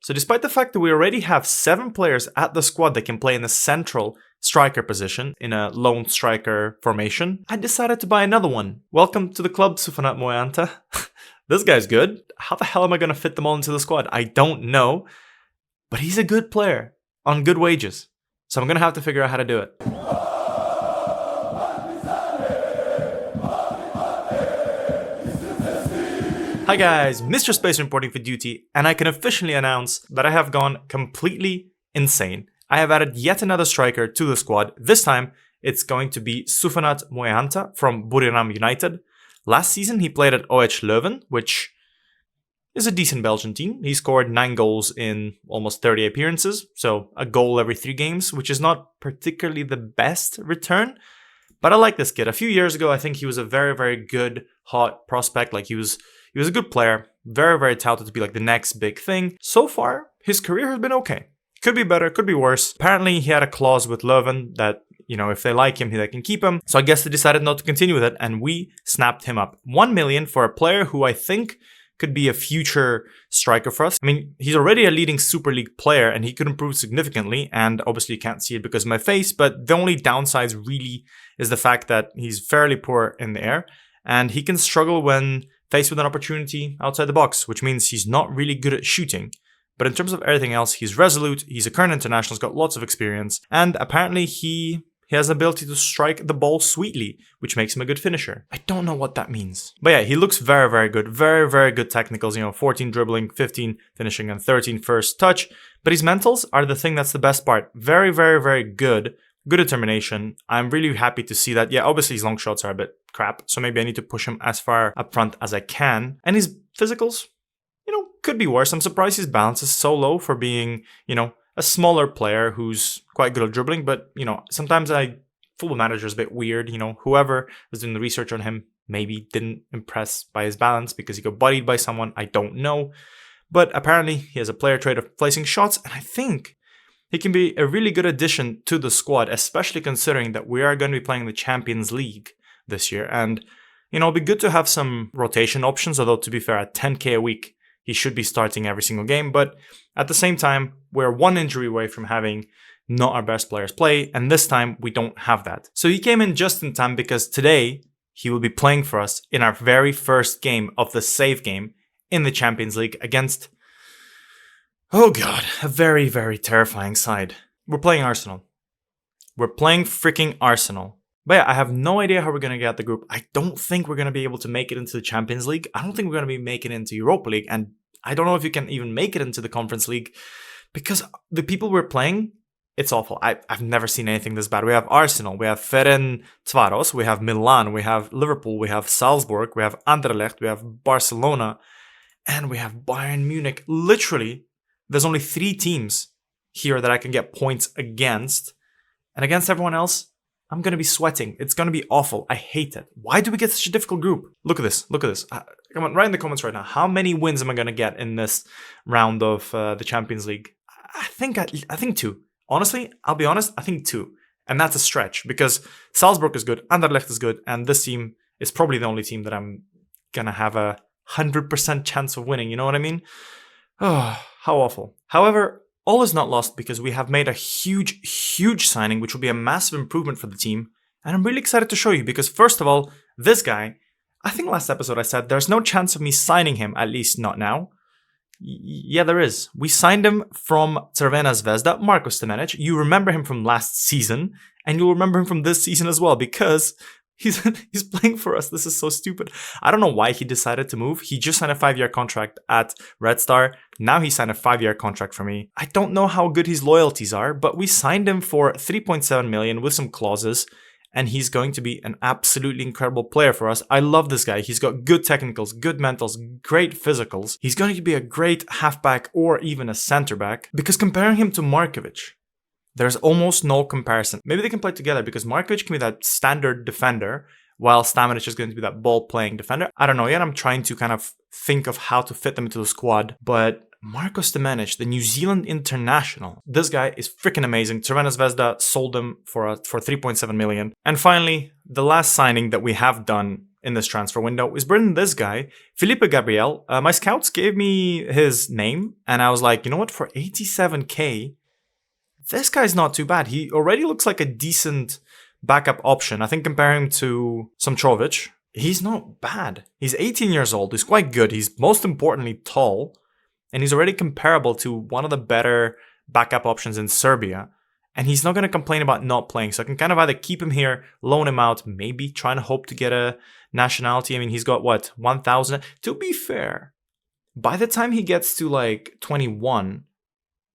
So despite the fact that we already have 7 players at the squad that can play in the central striker position in a lone striker formation, I decided to buy another one. Welcome to the club, Sufanat Moyanta. This guy's good. How the hell am I going to fit them all into the squad? I don't know. But he's a good player on good wages. So I'm going to have to figure out how to do it. Hi guys, MrSpaceman reporting for duty, and I can officially announce that I have gone completely insane. I have added yet another striker to the squad. This time, it's going to be Sufanat Moyanta from Buriram United. Last season, he played at OH Leuven, which is a decent Belgian team. He scored 9 goals in almost 30 appearances, so a goal every 3 games, which is not particularly the best return. But I like this kid. A few years ago, I think he was a very, very good, hot prospect. Like he was a good player, very, very touted to be like the next big thing. So far, his career has been okay. Could be better, could be worse. Apparently, he had a clause with Leuven that, you know, if they like him, they can keep him. So I guess they decided not to continue with it, and we snapped him up. 1 million for a player who I think could be a future striker for us. I mean, he's already a leading Super League player, and he could improve significantly, and obviously you can't see it because of my face, but the only downside really is the fact that he's fairly poor in the air, and he can struggle when faced with an opportunity outside the box, which means he's not really good at shooting. But in terms of everything else, he's resolute, he's a current international, he's got lots of experience, and apparently he has the ability to strike the ball sweetly, which makes him a good finisher. I don't know what that means. But yeah, he looks very, very good. Very, very good technicals, 14 dribbling, 15 finishing, and 13 first touch. But his mentals are the thing that's the best part. Very, very, very good. Good determination. I'm really happy to see that. Yeah, obviously his long shots are a bit crap, so maybe I need to push him as far up front as I can. And his physicals, could be worse. I'm surprised his balance is so low for being, a smaller player who's quite good at dribbling. But, sometimes Football Manager is a bit weird. Whoever was doing the research on him maybe didn't impress by his balance because he got bodied by someone. I don't know. But apparently he has a player trait of placing shots, and I think he can be a really good addition to the squad, especially considering that we are going to be playing the Champions League this year. And, it'll be good to have some rotation options, although to be fair, at 10k a week, he should be starting every single game. But at the same time, we're 1 injury away from having not our best players play, and this time we don't have that. So he came in just in time because today he will be playing for us in our very first game of the save game in the Champions League against, oh god, a very, very terrifying side. We're playing Arsenal. We're playing freaking Arsenal. But yeah, I have no idea how we're going to get out the group. I don't think we're going to be able to make it into the Champions League. I don't think we're going to be making it into Europa League. And I don't know if you can even make it into the Conference League because the people we're playing, it's awful. I've never seen anything this bad. We have Arsenal, we have Ferencvaros, we have Milan, we have Liverpool, we have Salzburg, we have Anderlecht, we have Barcelona, and we have Bayern Munich. Literally, there's only 3 teams here that I can get points against. And against everyone else, I'm going to be sweating. It's going to be awful. I hate it. Why do we get such a difficult group? Look at this. Look at this. Come on, write in the comments right now. How many wins am I going to get in this round of the Champions League? I think 2. Honestly, I'll be honest, I think 2. And that's a stretch because Salzburg is good, Anderlecht is good, and this team is probably the only team that I'm going to have a 100% chance of winning. You know what I mean? Oh, how awful. However, all is not lost because we have made a huge, huge signing, which will be a massive improvement for the team. And I'm really excited to show you because, first of all, this guy, I think last episode I said there's no chance of me signing him, at least not now. Yeah, there is. We signed him from Crvena Zvezda, Marko Stamenic. You remember him from last season, and you'll remember him from this season as well because he's playing for us. This is so stupid. I don't know why he decided to move. He just signed a 5-year contract at Red Star. Now he signed a 5-year contract for me. I don't know how good his loyalties are, but we signed him for 3.7 million with some clauses, and he's going to be an absolutely incredible player for us. I love this guy. He's got good technicals, good mentals, great physicals. He's going to be a great halfback or even a center back because comparing him to Markovic, there's almost no comparison. Maybe they can play together because Markovic can be that standard defender while Stamenic is going to be that ball-playing defender. I don't know yet. I'm trying to kind of think of how to fit them into the squad. But Marko Stamenic, the New Zealand international, this guy is freaking amazing. Crvena Zvezda sold him for 3.7 million. And finally, the last signing that we have done in this transfer window is bringing this guy, Felipe Gabriel. My scouts gave me his name, and I was like, you know what, for 87k, this guy's not too bad. He already looks like a decent backup option. I think comparing him to Somtrovic, he's not bad. He's 18 years old, he's quite good, he's most importantly tall, and he's already comparable to one of the better backup options in Serbia. And he's not going to complain about not playing. So I can kind of either keep him here, loan him out, maybe trying to hope to get a nationality. I mean, he's got what, 1,000? To be fair, by the time he gets to like 21,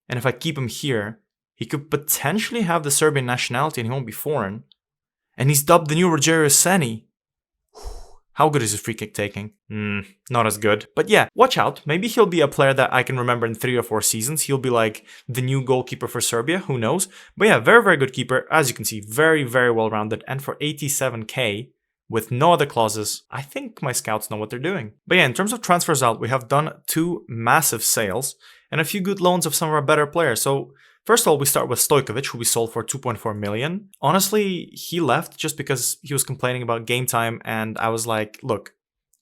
and if I keep him here, he could potentially have the Serbian nationality and he won't be foreign. And he's dubbed the new Rogerio Ceni. How good is his free kick taking? Not as good. But yeah, watch out. Maybe he'll be a player that I can remember in 3 or 4 seasons. He'll be like the new goalkeeper for Serbia. Who knows? But yeah, very, very good keeper. As you can see, very, very well-rounded. And for 87k, with no other clauses, I think my scouts know what they're doing. But yeah, in terms of transfers out, we have done 2 massive sales and a few good loans of some of our better players. So first of all, we start with Stojkovic, who we sold for 2.4 million. Honestly, he left just because he was complaining about game time, and I was like, look,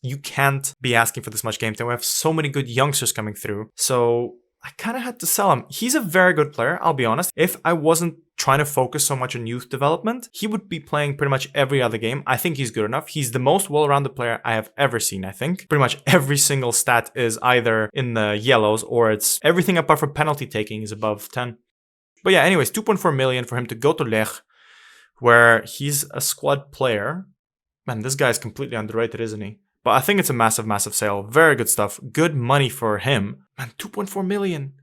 you can't be asking for this much game time. We have so many good youngsters coming through, so I kind of had to sell him. He's a very good player, I'll be honest. If I wasn't trying to focus so much on youth development, he would be playing pretty much every other game. I think he's good enough. He's the most well-rounded player I have ever seen, I think. Pretty much every single stat is either in the yellows or it's everything apart from penalty taking is above 10. But yeah, anyways, 2.4 million for him to go to Lech, where he's a squad player. Man, this guy's completely underrated, isn't he? But I think it's a massive, massive sale. Very good stuff. Good money for him. Man, 2.4 million.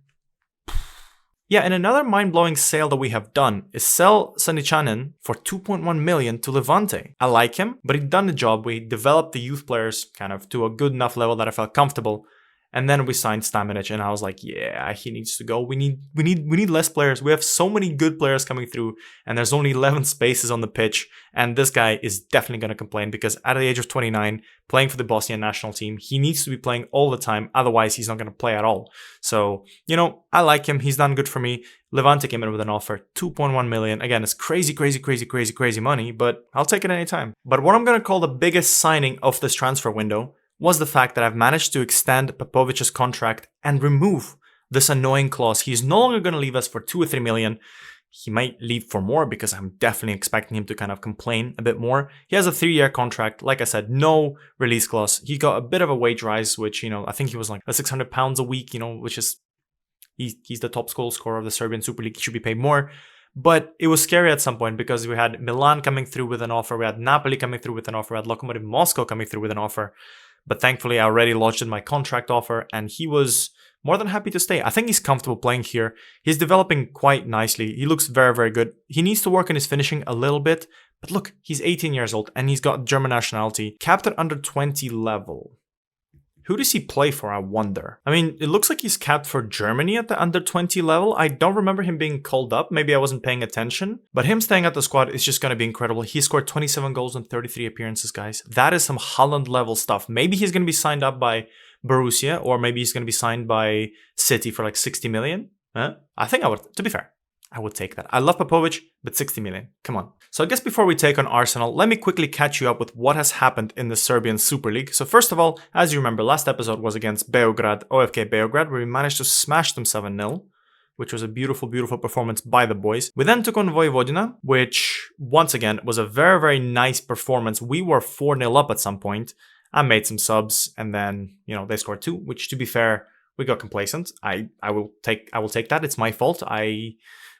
Yeah, and another mind-blowing sale that we have done is sell Sanichanin for 2.1 million to Levante. I like him, but he'd done the job. We developed the youth players kind of to a good enough level that I felt comfortable. And then we signed Stamenic, and I was like, yeah, he needs to go. We need less players. We have so many good players coming through, and there's only 11 spaces on the pitch. And this guy is definitely going to complain because at the age of 29, playing for the Bosnian national team, he needs to be playing all the time. Otherwise, he's not going to play at all. So, you know, I like him. He's done good for me. Levante came in with an offer, 2.1 million. Again, it's crazy money, but I'll take it anytime. But what I'm going to call the biggest signing of this transfer window was the fact that I've managed to extend Popovic's contract and remove this annoying clause. He's no longer going to leave us for 2 or 3 million. He might leave for more because I'm definitely expecting him to kind of complain a bit more. He has a 3-year contract. Like I said, no release clause. He got a bit of a wage rise, which, you know, I think he was like £600 a week, you know, which is, he's the top goal scorer of the Serbian Super League. He should be paid more. But it was scary at some point because we had Milan coming through with an offer. We had Napoli coming through with an offer. We had Lokomotiv Moscow coming through with an offer. But thankfully, I already lodged in my contract offer, and he was more than happy to stay. I think he's comfortable playing here. He's developing quite nicely. He looks very, very good. He needs to work on his finishing a little bit. But look, he's 18 years old, and he's got German nationality. Capped at under 20 level. Who does he play for, I wonder? I mean, it looks like he's capped for Germany at the under 20 level. I don't remember him being called up. Maybe I wasn't paying attention. But him staying at the squad is just going to be incredible. He scored 27 goals in 33 appearances, guys. That is some Holland level stuff. Maybe he's going to be signed up by Borussia, or maybe he's going to be signed by City for like 60 million. I think I would, to be fair, I would take that. I love Popovic, but 60 million. Come on. So I guess before we take on Arsenal, let me quickly catch you up with what has happened in the Serbian Super League. So first of all, as you remember, last episode was against Beograd, OFK Beograd, where we managed to smash them 7-0, which was a beautiful, beautiful performance by the boys. We then took on Vojvodina, which once again was a very, very nice performance. We were 4-0 up at some point. I made some subs, and then, you know, they scored 2, which, to be fair, we got complacent. I will take that. It's my fault. I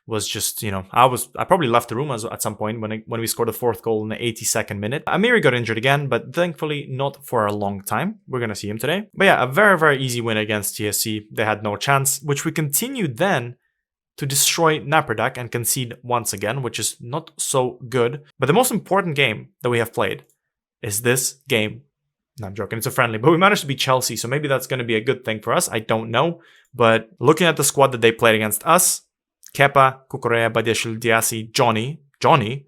was just, you know, I probably left the room at some point when we scored the 4th goal in the 82nd minute. Amiri got injured again, but thankfully not for a long time. We're going to see him today. But yeah, a very, very easy win against TSC. They had no chance, which we continued then to destroy Napredak and concede once again, which is not so good. But the most important game that we have played is this game. No, I'm joking, it's a friendly, but we managed to beat Chelsea, so maybe that's going to be a good thing for us. I don't know. But looking at the squad that they played against us, Kepa, Kukurea, Badiashil, Diassi, Johnny,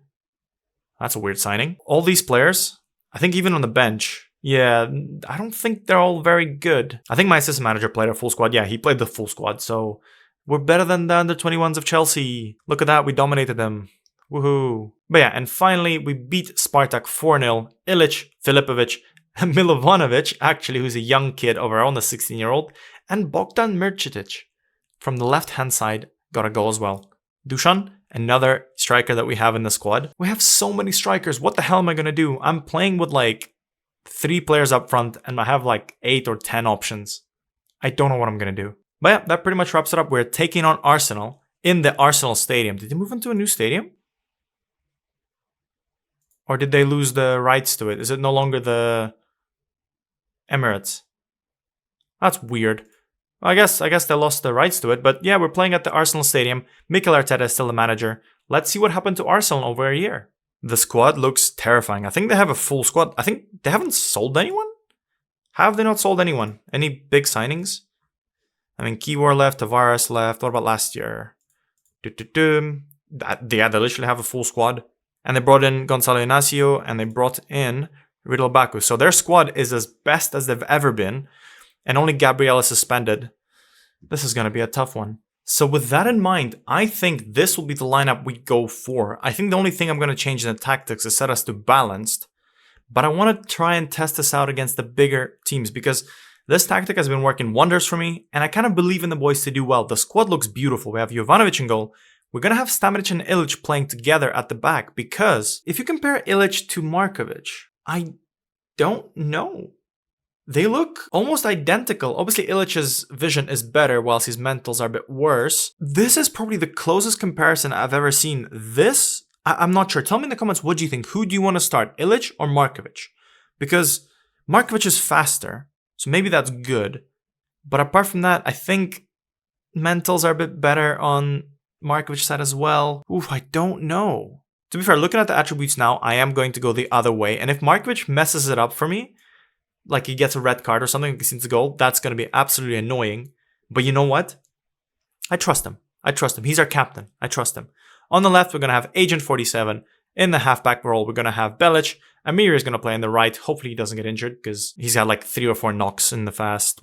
that's a weird signing. All these players, I think even on the bench, yeah, I don't think they're all very good. I think my assistant manager played a full squad. Yeah, he played the full squad, so we're better than the under-21s of Chelsea. Look at that, we dominated them. Woohoo. But yeah, and finally, we beat Spartak 4-0. Ilic, Filipovic, Milovanovic, actually, who's a young kid of our own, a 16-year-old, and Bogdan Mircetic from the left-hand side got a goal as well. Dusan, another striker that we have in the squad. We have so many strikers. What the hell am I going to do? I'm playing with like 3 players up front and I have like 8 or 10 options. I don't know what I'm going to do. But yeah, that pretty much wraps it up. We're taking on Arsenal in the Arsenal Stadium. Did they move into a new stadium? Or did they lose the rights to it? Is it no longer the Emirates? That's weird. Well, I guess they lost the rights to it. But yeah, we're playing at the Arsenal Stadium. Mikel Arteta is still the manager. Let's see what happened to Arsenal over a year. The squad looks terrifying. I think they have a full squad. I think they haven't sold anyone? Have they not sold anyone? Any big signings? I mean, Kiwar left, Tavares left. What about last year? Yeah, they literally have a full squad. And they brought in Gonzalo Inacio and they brought in Riddle Baku. So their squad is as best as they've ever been. And only Gabriel is suspended. This is going to be a tough one. So with that in mind, I think this will be the lineup we go for. I think the only thing I'm going to change in the tactics is set us to balanced. But I want to try and test this out against the bigger teams because this tactic has been working wonders for me. And I kind of believe in the boys to do well. The squad looks beautiful. We have Jovanovic in goal. We're going to have Stamenic and Ilic playing together at the back because if you compare Ilic to Markovic, I don't know. They look almost identical. Obviously, Ilic's vision is better whilst his mentals are a bit worse. This is probably the closest comparison I've ever seen. This, I'm not sure. Tell me in the comments, what do you think? Who do you want to start, Ilic or Markovic? Because Markovic is faster, so maybe that's good. But apart from that, I think mentals are a bit better on Markovic's side as well. Oof, I don't know. To be fair, looking at the attributes now, I am going to go the other way. And if Markovic messes it up for me, like he gets a red card or something, like he seems to goal, that's going to be absolutely annoying. But you know what? I trust him. I trust him. He's our captain. I trust him. On the left, we're going to have Agent 47. In the halfback role, we're going to have Belic. Amir is going to play on the right. Hopefully he doesn't get injured because he's had like 3 or 4 knocks in the past,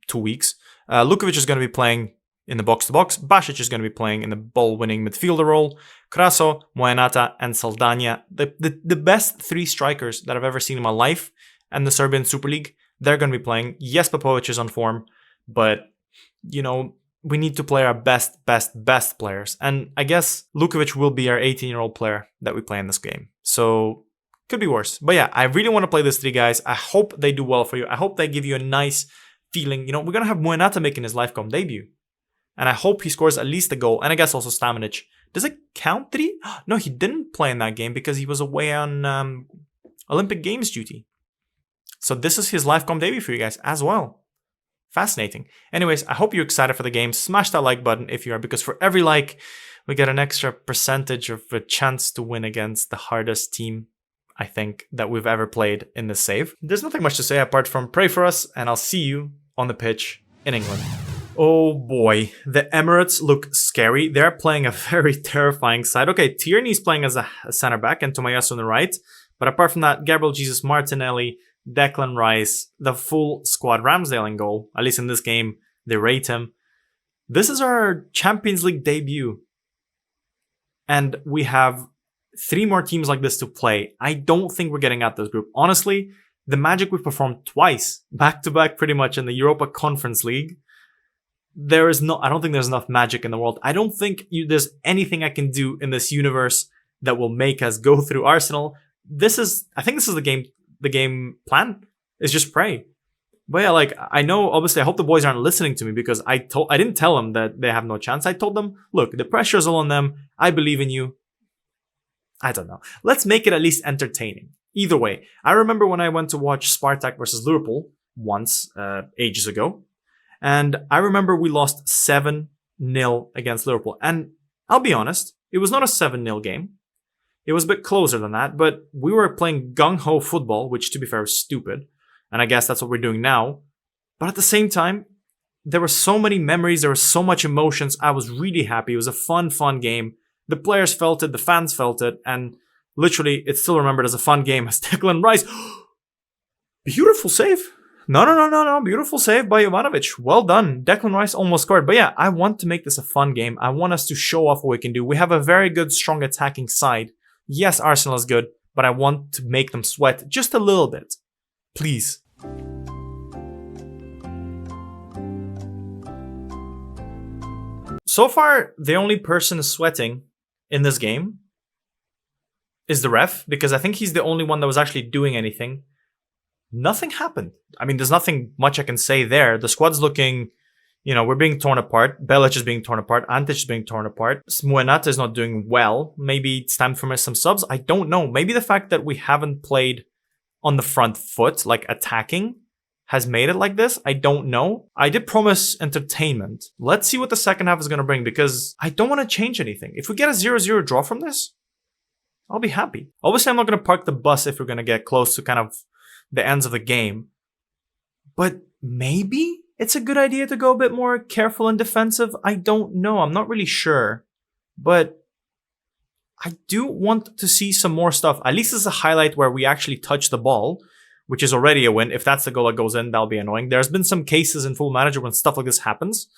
2 weeks. Lukovic is going to be playing in the box-to-box. Basic is going to be playing in the ball-winning midfielder role. Kraso, Moenata, and Saldania. The best 3 strikers that I've ever seen in my life and the Serbian Super League, they're going to be playing. Yes, Popovic is on form, but, you know, we need to play our best players. And I guess Lukovic will be our 18-year-old player that we play in this game. So, could be worse. But yeah, I really want to play these 3 guys. I hope they do well for you. I hope they give you a nice feeling. You know, we're going to have Moenata making his Lifecom debut. And I hope he scores at least a goal. And I guess also Stamenic. Does it count 3? No, he didn't play in that game because he was away on Olympic Games duty. So this is his Lifecom debut for you guys as well. Fascinating. Anyways, I hope you're excited for the game. Smash that like button if you are, because for every like, we get an extra percentage of a chance to win against the hardest team, I think, that we've ever played in this save. There's nothing much to say apart from pray for us, and I'll see you on the pitch in England. Oh boy, the Emirates look scary. They're playing a very terrifying side. Okay, Tierney's playing as a center back and Tomayasu on the right. But apart from that, Gabriel Jesus, Martinelli, Declan Rice, the full squad. Ramsdale in goal. At least in this game, they rate him. This is our Champions League debut. And we have 3 more teams like this to play. I don't think we're getting out this group. Honestly, the magic we've performed twice, back-to-back pretty much in the Europa Conference League, I don't think there's enough magic in the world. I don't think there's anything I can do in this universe that will make us go through Arsenal. I think this is the game plan is just pray. But yeah, like, I know, obviously, I hope the boys aren't listening to me because I didn't tell them that they have no chance. I told them, look, the pressure's all on them. I believe in you. I don't know. Let's make it at least entertaining. Either way, I remember when I went to watch Spartak versus Liverpool once, ages ago. And I remember we lost 7-0 against Liverpool. And I'll be honest, it was not a 7-0 game. It was a bit closer than that, but we were playing gung-ho football, which to be fair is stupid. And I guess that's what we're doing now. But at the same time, there were so many memories, there was so much emotions. I was really happy. It was a fun game. The players felt it, the fans felt it, and literally it's still remembered as a fun game as Declan Rice. Beautiful save. No. Beautiful save by Jovanovic. Well done. Declan Rice almost scored. But yeah, I want to make this a fun game. I want us to show off what we can do. We have a very good, strong attacking side. Yes, Arsenal is good, but I want to make them sweat just a little bit. Please. So far, the only person sweating in this game is the ref, because I think he's the only one that was actually doing anything. Nothing happened. I mean, there's nothing much I can say there. The squad's looking, we're being torn apart. Belic is being torn apart. Antic is being torn apart. Muenata is not doing well. Maybe it's time for some subs. I don't know. Maybe the fact that we haven't played on the front foot, like attacking, has made it like this. I don't know. I did promise entertainment. Let's see what the second half is going to bring, because I don't want to change anything. If we get a 0-0 draw from this, I'll be happy. Obviously, I'm not going to park the bus if we're going to get close to kind of the ends of the game. But maybe it's a good idea to go a bit more careful and defensive. I don't know. I'm not really sure. But I do want to see some more stuff. At least it's a highlight where we actually touch the ball, which is already a win. If that's the goal that goes in, that'll be annoying. There's been some cases in Football Manager when stuff like this happens.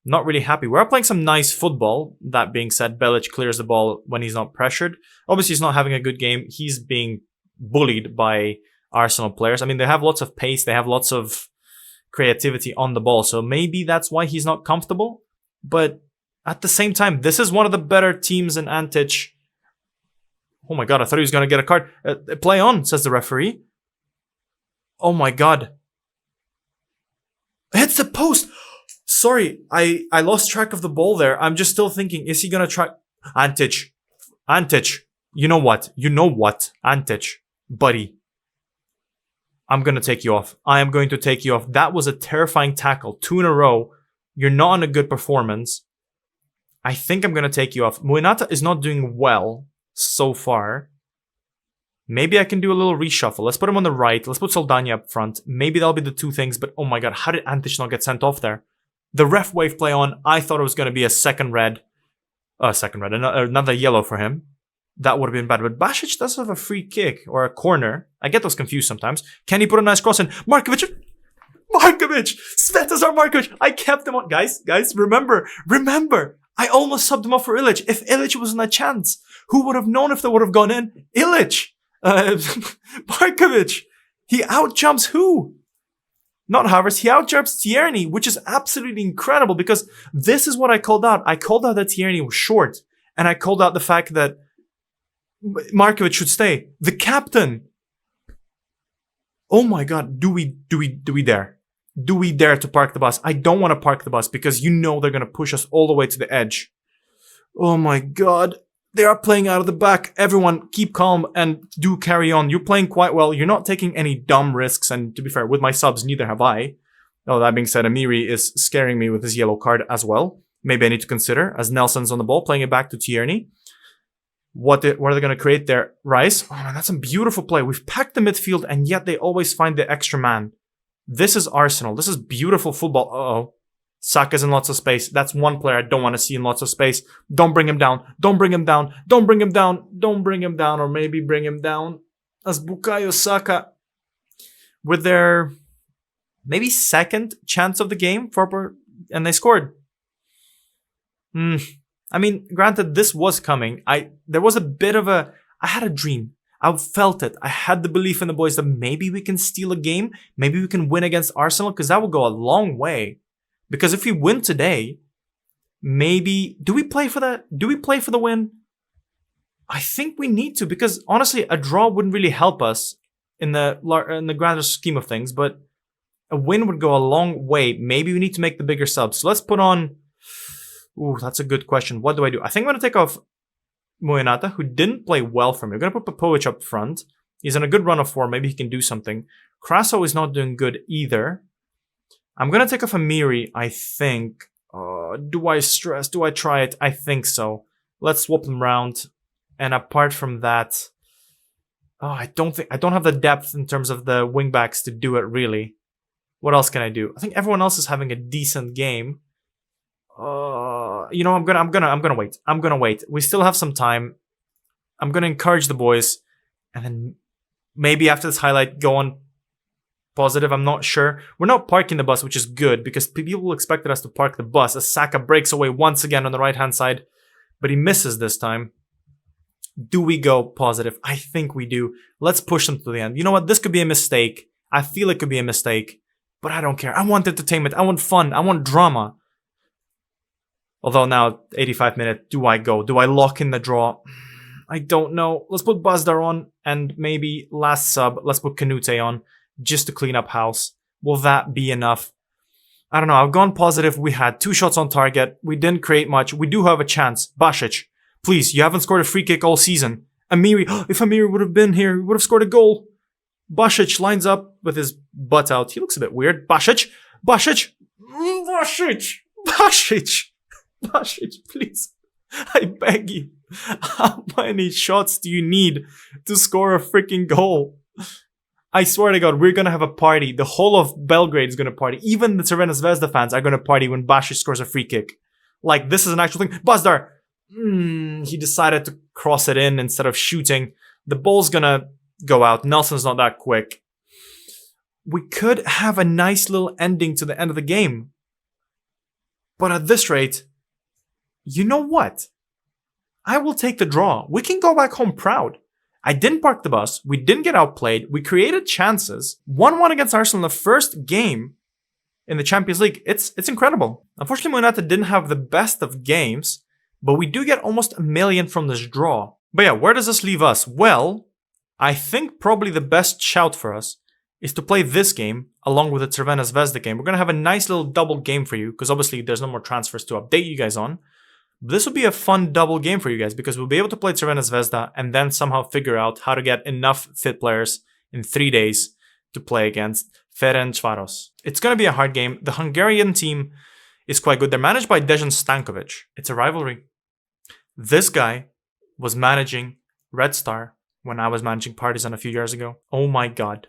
Not really happy. We're playing some nice football. That being said, Belic clears the ball when he's not pressured. Obviously, he's not having a good game. He's being bullied by Arsenal players. I mean, they have lots of pace. They have lots of creativity on the ball. So maybe that's why he's not comfortable. But at the same time, this is one of the better teams in Antic. Oh my God, I thought he was going to get a card. Play on, says the referee. Oh my God. Hits the post. Sorry, I lost track of the ball there. I'm just still thinking, is he going to try? Antic. You know what? Antic. Buddy. I'm going to take you off. I am going to take you off. That was a terrifying tackle. 2 in a row. You're not on a good performance. I think I'm going to take you off. Muenata is not doing well so far. Maybe I can do a little reshuffle. Let's put him on the right. Let's put Soldania up front. Maybe that'll be the two things. But oh my God, how did Antic not get sent off there? The ref wave play on. I thought it was going to be a another yellow for him. That would have been bad. But Basic does have a free kick or a corner. I get those confused sometimes. Can he put a nice cross in? Markovic! Svetozar Markovic! I kept him on. Guys, remember. I almost subbed him off for Ilic. If Ilic wasn't a chance, who would have known if they would have gone in? Ilic! Markovic! He outjumps who? Not Havertz. He outjumps Tierney, which is absolutely incredible, because this is what I called out. I called out that Tierney was short. And I called out the fact that Markovic should stay. The captain. Oh my God. Do we dare? Do we dare to park the bus? I don't want to park the bus because they're going to push us all the way to the edge. Oh my God. They are playing out of the back. Everyone keep calm and do carry on. You're playing quite well. You're not taking any dumb risks. And to be fair, with my subs, neither have I. Oh, that being said, Amiri is scaring me with his yellow card as well. Maybe I need to consider, as Nelson's on the ball, playing it back to Tierney. What are they going to create there? Rice. Oh man, that's a beautiful play. We've packed the midfield, and yet they always find the extra man. This is Arsenal. This is beautiful football. Uh-oh. Saka's in lots of space. That's one player I don't want to see in lots of space. Don't bring him down. Don't bring him down. Don't bring him down. Don't bring him down. Or maybe bring him down. As Bukayo Saka, with their maybe second chance of the game, and they scored. I mean, granted, this was coming. There was a bit of I had a dream. I felt it. I had the belief in the boys that maybe we can steal a game. Maybe we can win against Arsenal, because that would go a long way. Because if we win today, maybe... Do we play for that? Do we play for the win? I think we need to, because honestly, a draw wouldn't really help us in the grander scheme of things, but a win would go a long way. Maybe we need to make the bigger subs. So let's put on... Ooh, that's a good question. What do? I think I'm going to take off Muenata, who didn't play well for me. We're going to put Popovic up front. He's in a good run of form. Maybe he can do something. Kraso is not doing good either. I'm going to take off Amiri, I think. Do I stress? Do I try it? I think so. Let's swap them around. And apart from that, I don't have the depth in terms of the wingbacks to do it, really. What else can I do? I think everyone else is having a decent game. I'm gonna wait. I'm gonna wait. We still have some time. I'm gonna encourage the boys, and then maybe after this highlight, go on positive, I'm not sure. We're not parking the bus, which is good because people expected us to park the bus as Saka breaks away once again on the right-hand side, but he misses this time. Do we go positive? I think we do. Let's push them to the end. You know what? This could be a mistake. I feel it could be a mistake, but I don't care. I want entertainment. I want fun. I want drama. Although now, 85 minute, do I go? Do I lock in the draw? I don't know. Let's put Bazdar on, and maybe last sub, let's put Canute on, just to clean up house. Will that be enough? I don't know. I've gone positive. We had 2 shots on target. We didn't create much. We do have a chance. Basic, please, you haven't scored a free kick all season. Amiri, if Amiri would have been here, he would have scored a goal. Basic lines up with his butt out. He looks a bit weird. Basic, please. I beg you. How many shots do you need to score a freaking goal? I swear to God, we're gonna have a party. The whole of Belgrade is gonna party. Even the Crvena Zvezda fans are gonna party when Basic scores a free kick. Like, this is an actual thing. Bazdar! He decided to cross it in instead of shooting. The ball's gonna go out. Nelson's not that quick. We could have a nice little ending to the end of the game. But at this rate, you know what? I will take the draw. We can go back home proud. I didn't park the bus. We didn't get outplayed. We created chances. 1-1 against Arsenal in the first game in the Champions League. It's incredible. Unfortunately, United didn't have the best of games, but we do get almost 1 million from this draw. But yeah, where does this leave us? Well, I think probably the best shout for us is to play this game along with the Crvena Zvezda game. We're going to have a nice little double game for you because obviously there's no more transfers to update you guys on. This will be a fun double game for you guys because we'll be able to play Crvena Zvezda and then somehow figure out how to get enough fit players in 3 days to play against Ferencvaros. It's going to be a hard game. The Hungarian team is quite good. They're managed by Dejan Stankovic. It's a rivalry. This guy was managing Red Star when I was managing Partizan a few years ago. Oh my God.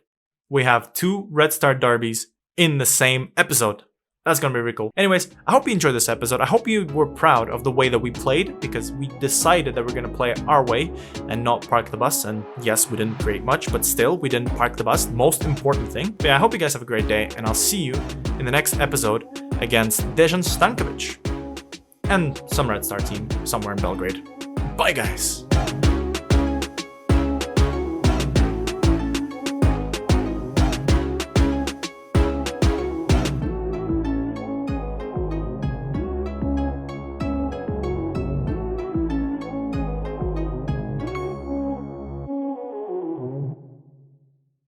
We have 2 Red Star derbies in the same episode. That's gonna be really cool. Anyways, I hope you enjoyed this episode. I hope you were proud of the way that we played because we decided that we're gonna play our way and not park the bus. And yes, we didn't create much, but still, we didn't park the bus. Most important thing. But yeah, I hope you guys have a great day, and I'll see you in the next episode against Dejan Stankovic and some Red Star team somewhere in Belgrade. Bye, guys.